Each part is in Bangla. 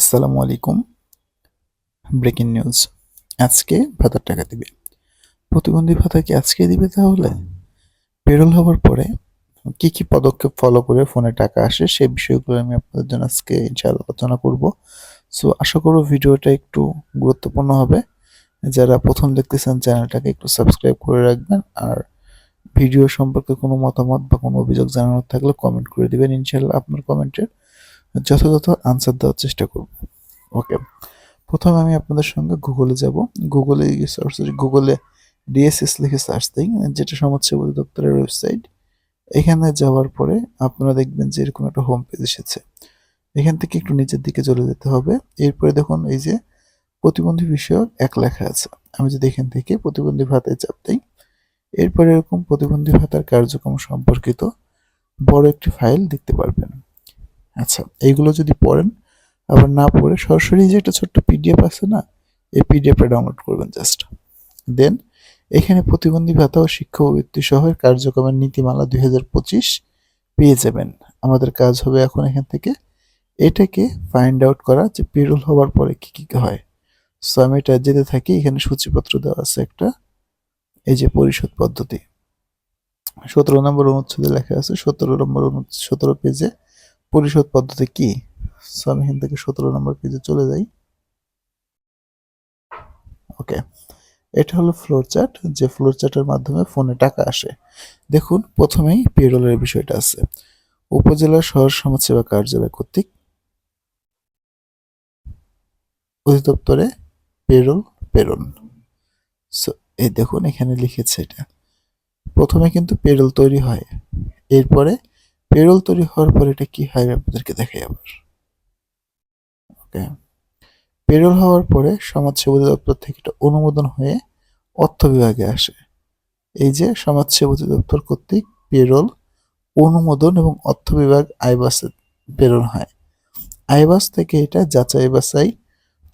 আসসালামু আলাইকুম। Breaking news. আজকে ভাতার টাকা দিবে। প্রতিবন্ধী ভাতা কি আজকে দিবে তাহলে? পেরোল হওয়ার পরে কি কি পদক্ষেপ ফলো করে ফোনে টাকা আসে সেই বিষয়গুলো আমি আপনাদের জন্য আজকে ইনশাআল্লাহ আলোচনা করব। সো আশা করব ভিডিওটা একটু গুরুত্বপূর্ণ হবে। যারা প্রথম দেখতেছেন চ্যানেলটাকে একটু সাবস্ক্রাইব করে রাখবেন, আর ভিডিও সম্পর্কে কোনো মতামত বা কোনো অভিযোগ জানানোর থাকলে কমেন্ট করে দিবেন। ইনশাআল্লাহ আপনার কমেন্টের যথাযথ আনসার দেওয়ার চেষ্টা করব। ওকে, প্রথমে আমি আপনাদের সঙ্গে গুগলে যাব। গুগলে গুগলে ডিএসএস লিখে সার্চ দিন, যেটা সমাজসেবা অধিদপ্তরের ওয়েবসাইট। এখানে যাওয়ার পরে আপনারা দেখবেন যে এরকম একটা হোম পেজ এসেছে। এখান থেকে একটু নিচের দিকে চলে যেতে হবে। এরপরে দেখুন এই যে প্রতিবন্ধী বিষয়ক এক লেখা আছে। আমি যদি এখান থেকে প্রতিবন্ধী ভাতায় চাপ দিই, এরপরে এরকম প্রতিবন্ধী ভাতার কার্যক্রম সম্পর্কিত বড় একটি ফাইল দেখতে পারবেন। আচ্ছা, এইগুলো যদি পড়েন, আবার না পড়ে সরাসরি যে একটা ছোট্ট পিডিএফ আছে না, এই পিডিএফটা ডাউনলোড করবেন জাস্ট। দেন এখানে প্রতিবন্ধী ভাতা ও শিক্ষা ও বৃত্তি সহ কার্যক্রমের নীতিমালা 2025 পেয়ে যাবেন। আমাদের কাজ হবে এখন এখান থেকে এটাকে ফাইন্ড আউট করা যে পেরোল হওয়ার পরে কি কি হয়। সো আমি এটা যেতে থাকি। এখানে সূচিপত্র দেওয়া আছে একটা, এই যে পরিশোধ পদ্ধতি 17 নম্বর অনুচ্ছেদে লেখা আছে। 17 পেজে পরিশোধ পদ্ধতি কি। সো আমি এখান থেকে 17 নম্বর পেজে চলে যাই। ওকে, এটা হলো ফ্লোর চার্ট, যে ফ্লোর চার্টের মাধ্যমে ফোনে টাকা আসে। দেখুন প্রথমেই পেরোলের বিষয়টা আছে। উপজেলা শহর সমাজসেবা কার্যালয় কর্তৃক অধিদপ্তরে পেরোল প্রেরণ। সো এই দেখুন এখানে লিখেছে এটা। প্রথমে কিন্তু পেরোল তৈরি হয়, এরপরে পেরোল তৈরি হওয়ার পরে এটা কি হয় আপনাদেরকে দেখাই আবার। ওকে, পেরোল হওয়ার পরে সমাজসেবা অধিদপ্তর থেকে এটা অনুমোদন হয়ে অর্থ বিভাগে আসে। এই যে সমাজসেবা অধিদপ্তর কর্তৃক পেরোল অনুমোদন এবং অর্থ বিভাগ আইবাসে প্রেরণ হয়। আইবাস থেকে এটা যাচাই বাছাই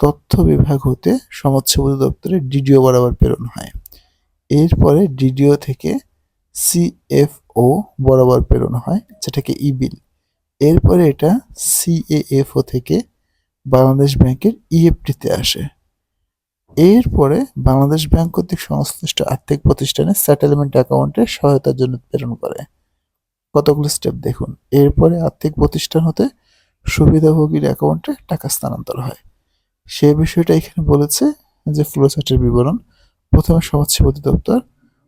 তথ্য বিভাগ হতে সমাজসেবা অধিদপ্তরে ডিডিও বরাবর প্রেরণ হয়। এরপরে ডিডিও থেকে সিএফও বরাবর প্রেরণ হয়, যেটাকে ইবিল। এরপরে এটা সিএএফও থেকে বাংলাদেশ ব্যাংকের ইএফটিতে আসে। এরপরে বাংলাদেশ ব্যাংক কর্তৃক সংশ্লিষ্ট আর্থিক প্রতিষ্ঠানে সেটেলমেন্ট অ্যাকাউন্টে সহায়তার জন্য প্রেরণ করে। কতগুলো স্টেপ দেখুন। এরপরে আর্থিক প্রতিষ্ঠান হতে সুবিধাভোগীর অ্যাকাউন্টে টাকা স্থানান্তর হয়। সেই বিষয়টা এখানে বলেছে যে ফ্লোচার্টের বিবরণ। প্রথমে সমাজসেবা অধিদপ্তর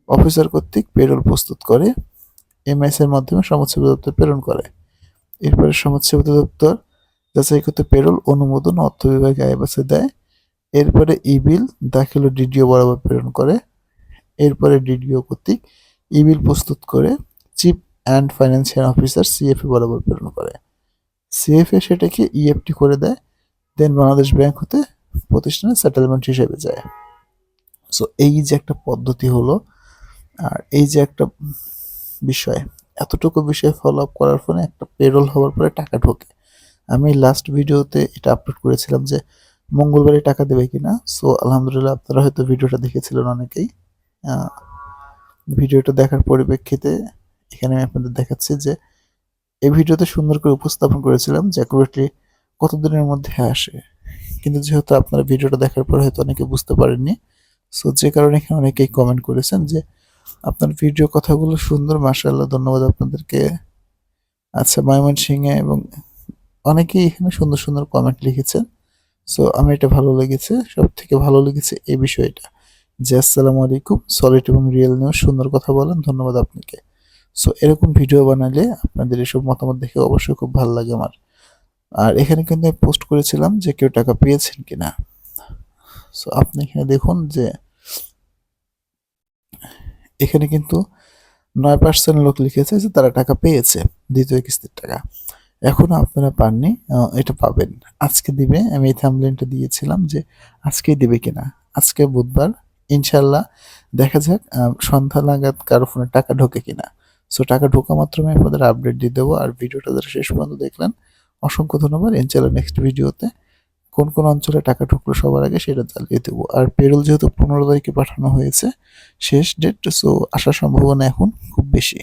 অফিসার কর্তৃক পেরোল প্রস্তুত করে এমএস এর মাধ্যমে সমাজসেবা অধিদপ্তর প্রেরণ করে। এরপরে সমাজসেবা অধিদপ্তর যাচাই করতে পেরোল অনুমোদন অর্থ বিভাগে আইবাসে দেয়। এরপরে ইবিল দাখিল ও ডিডিও বরাবর প্রেরণ করে। এরপরে ডিডিও কর্তৃক ইবিল প্রস্তুত করে chief and financial officer CFA বরাবর প্রেরণ করে। সিএফএ সেটাকে ইএফটি করে দেয়। দেন বাংলাদেশ ব্যাংক হতে প্রতিষ্ঠানের সেটেলমেন্ট হিসেবে যায়। সো এই যে একটা পদ্ধতি হলো, আর এই যে একটা বিষয়, এতটুকু বিষয় ফলো আপ করার ফলে একটা পেরোল হওয়ার পরে টাকা ঢোকে। আমি লাস্ট ভিডিওতে এটা আপলোড করেছিলাম যে মঙ্গলবারে টাকা দেবে কিনা। সো আলহামদুলিল্লাহ আপনারা হয়তো ভিডিওটা দেখেছিলেন অনেকেই। ভিডিওটা দেখার পরিপ্রেক্ষিতে এখানে আমি আপনাদের দেখাচ্ছি যে এই ভিডিওতে সুন্দর করে উপস্থাপন করেছিলাম যে অ্যাকুরেটলি কতদিনের মধ্যে আসে। কিন্তু যেহেতু আপনারা ভিডিওটা দেখার পর হয়তো অনেকে বুঝতে পারেননি, সো যে কারণে এখানে অনেকেই কমেন্ট করেছেন যে আপনার ভিডিও কথাগুলো সুন্দর, মাশাআল্লাহ, ধন্যবাদ আপনাদেরকে। আচ্ছা, ময়মনসিংহে এবং অনেকেই এখানে সুন্দর সুন্দর কমেন্ট লিখেছেন। সো আমি এটা ভালো লেগেছে, সব থেকে ভালো লেগেছে এই বিষয়টা যে আসসালামু আলাইকুম, সলিড এবং রিয়েল নিউজ, সুন্দর কথা বলেন, ধন্যবাদ আপনাকে। সো এরকম ভিডিও বানালে আপনাদের এসব মতামত দেখে অবশ্যই খুব ভালো লাগে আমার। আর এখানে কিন্তু আমি পোস্ট করেছিলাম যে কেউ টাকা পেয়েছেন কিনা। সো আপনি এখানে দেখুন যে এখানে কিন্তু 9% লোক লিখেছে যে তারা টাকা পেয়েছে, দ্বিতীয় কিস্তির টাকা। এখনো আপনারা পাননি, এটা পাবেন, আজকে দিবে। আমি এই থাম্বনেইলটা দিয়েছিলাম যে আজকেই দিবে কিনা। আজকে বুধবার, ইনশাল্লাহ দেখা যাক সন্ধ্যা নাগাদ কারো ফোনে টাকা ঢোকে কিনা। সো টাকা ঢোকা মাত্র আমি আপনাদের আপডেট দিয়ে দেবো। আর ভিডিওটা যারা শেষ পর্যন্ত দেখলেন অসংখ্য ধন্যবাদ। ইনশাল্লাহ নেক্সট ভিডিওতে কোন কোন অঞ্চলে টাকা ঢুকলো সবার আগে সেটা চালিয়ে দেবো। আর পেরোল যেহেতু 15 তারিখে পাঠানো হয়েছে শেষ ডেট, সো আসার সম্ভাবনা এখন খুব বেশি।